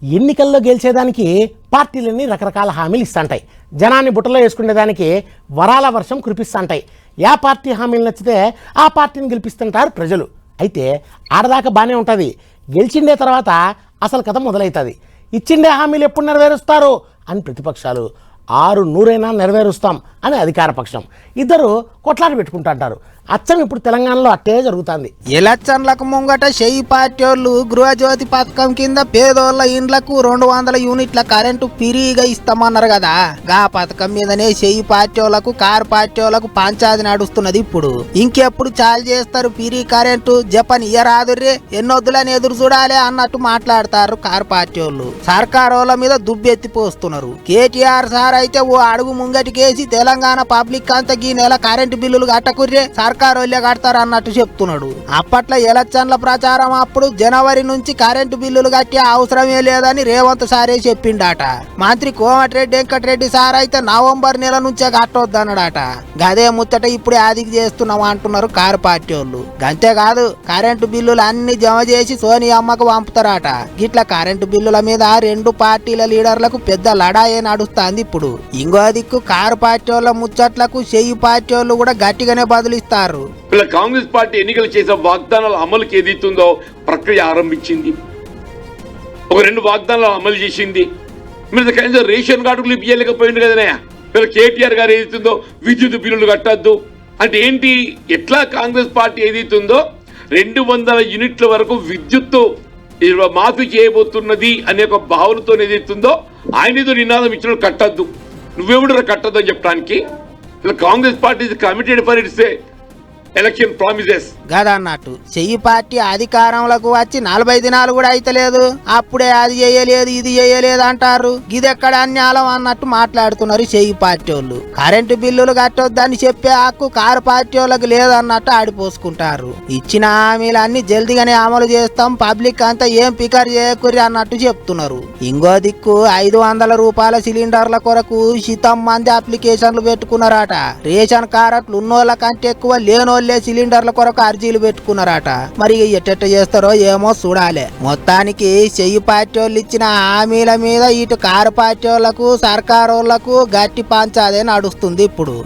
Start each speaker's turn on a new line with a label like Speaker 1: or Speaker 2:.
Speaker 1: ఎన్నికల్లో గెలిచేదానికి పార్టీలన్నీ రకరకాల హామీలు ఇస్తుంటాయి. జనాన్ని బుట్టలో వేసుకునేదానికి వరాల వర్షం కురిపిస్తుంటాయి. ఏ పార్టీ హామీలు నచ్చితే ఆ పార్టీని గెలిపిస్తుంటారు ప్రజలు. అయితే ఆడదాకా బాగానే ఉంటుంది. గెలిచిండే తర్వాత అసలు కథ మొదలవుతుంది. ఇచ్చిండే హామీలు ఎప్పుడు నెరవేరుస్తారు అని ప్రతిపక్షాలు, 600 నెరవేరుస్తాం అని అధికార పక్షం. ఇద్దరు కొట్లాట పెట్టుకుంటుంటారు. అచ్చం ఇప్పుడు తెలంగాణలో అట్టే జరుగుతుంది.
Speaker 2: ఎలక్షన్లకు ముంగట షెయి పార్టీ వాళ్ళు గృహజ్యోతి పథకం కింద పేదోళ్ళ ఇండ్లకు 200 యూనిట్ల కరెంటు ఫ్రీగా ఇస్తామన్నారు కదా. గా పథకం మీదనే షెయి పార్టీ వాళ్ళకు, కారు పార్టీ వాళ్ళకు పంచాది నడుస్తున్నది. ఇప్పుడు ఇంకెప్పుడు చాలు చేస్తారు ఫ్రీ కరెంటు, జపన్ ఇయరాదుర్రే, ఎన్నొద్దులని ఎదురు చూడాలి అన్నట్టు మాట్లాడతారు కారు పార్టీ వాళ్ళు. సర్కారు వాళ్ళ మీద దుబ్బెత్తిపోస్తున్నారు. కేటీఆర్ సార్ అయితే ఓ అడుగు ముంగటికేసి తెలంగాణ పబ్లిక్ అంతా ఈ నెల కరెంటు బిల్లులు కట్టకుర్రే, సర్కారు వాళ్ళే కడతారు అన్నట్టు చెప్తున్నాడు. అప్పట్లో ఎలక్షన్ల ప్రచారం అప్పుడు జనవరి నుంచి కరెంటు బిల్లులు కట్టే అవసరమే లేదని రేవంత్ సారే చెప్పిండట. మంత్రి కోమటిరెడ్డి వెంకటరెడ్డి సార్ అయితే నవంబర్ నెల నుంచే కట్టొద్దన్నాడట. గదే ముచ్చట ఇప్పుడే ఆదికి చేస్తున్నాం అంటున్నారు కారు పార్టీ వాళ్ళు. అంతేకాదు కరెంటు బిల్లులు అన్ని జమ చేసి సోనియమ్మకు పంపుతారట. గిట్ల కరెంటు బిల్లుల మీద 2 పార్టీల లీడర్లకు పెద్ద లడాయే నడుస్తుంది ఇప్పుడు. ఇంకో దిక్కు కారు పార్టీ వాళ్ళ ముచ్చట్లకు షెయి పార్టీ వాళ్ళు కూడా గట్టిగానే బదులిస్తారు.
Speaker 3: కాంగ్రెస్ పార్టీ ఎన్నికలు చేసే వాగ్దానాల అమలుకి ఏదైతుందో ప్రక్రియ ఆరంభించింది. ఒక 2 వాగ్దానాలు అమలు చేసింది. మీరు కనీసం రేషన్ కార్డులు ఇవ్వలేకపోయింది కదనే. మీరు కేటీఆర్ గారు ఏదైతుందో విద్యుత్ బిల్లులు కట్టద్దు అంటే ఏంటి, ఎట్లా కాంగ్రెస్ పార్టీ ఏదైతుందో 200 యూనిట్ల వరకు విద్యుత్తు మాఫీ చేయబోతున్నది అనే ఒక భావనతో ఏదైతుందో ఆయన ఏదో నినాదం ఇచ్చిన కట్టద్దు, నువ్వెవడు కట్టద్దు అని చెప్పడానికి. Congress party is committed for its election promises
Speaker 2: గదన్నట్టు. షెయి పార్టీ అధికారంలోకి వచ్చి 40 దినాలు కూడా అయితలేదు, అప్పుడే అది చేయలేదు ఇది చేయలేదు అంటారు. గిదెక్కడ అన్యాయం అన్నట్టు మాట్లాడుతున్నారు షెయి పార్టీ వాళ్ళు. కరెంటు బిల్లులు కట్టొద్దని చెప్పే హక్కు కారు పార్టీ వాళ్ళకి లేదన్నట్టు ఆడిపోసుకుంటారు. ఇచ్చిన హామీలన్నీ జల్దిగానే అమలు చేస్తాం, పబ్లిక్ అంతా ఏం పికర్ చేయకుర్రి అన్నట్టు చెప్తున్నారు. ఇంకో దిక్కు 500 రూపాయల సిలిండర్ల కొరకు శతం మంది అప్లికేషన్లు పెట్టుకున్నారట. రేషన్ కార్డులు ఉన్నోళ్ళ కంటే ఎక్కువ లేనోళ్ళే సిలిండర్ల కొరకు అర్జీలు పెట్టుకున్నారట. మరి ఎట్ట చేస్తారో ఏమో చూడాలి. మొత్తానికి షెయి పార్టీ వాళ్ళు ఇచ్చిన హామీల మీద ఇటు కారు పార్టీ వాళ్లకు, సర్కారు వాళ్లకు గట్టి పంచాదే నడుస్తుంది ఇప్పుడు.